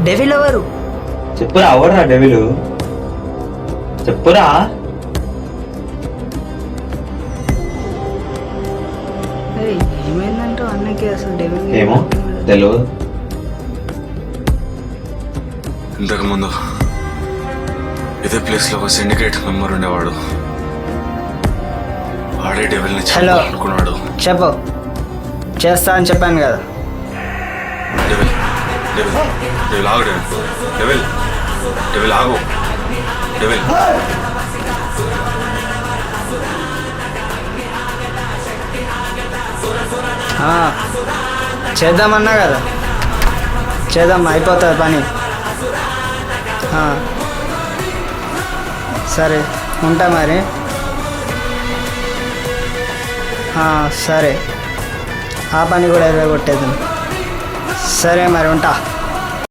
Devil ఎవరు? చెప్పురా, ఎవరురా డెవిల్? చెప్పురా. ఏయ్, ఏమైందంటో అన్నకి అసలు డెవిల్ ఏమో తెలియదు. ఇంతకుముందు ఇదే ప్లేస్ లో ఒక సిండికేట్ మెంబర్ ఉండేవాడు. వాడే డెవిల్ని హలో. అనుకున్నాడు. చెప్పు, చేస్తా అని చెప్పాను కదా. డెవిల్ డెవిల్ డెవిల్ ఆగు. డెవిల్ డెవిల్ ఆగు. డెవిల్ ఆ, చేద్దామన్నా కదా, చేద్దాం, అయిపోతుంది పని. ఆ, సరే ఉంటా మరి. సరే, ఆ పని కూడా కొట్టేద్దాం. సరే మరి ఉంటా.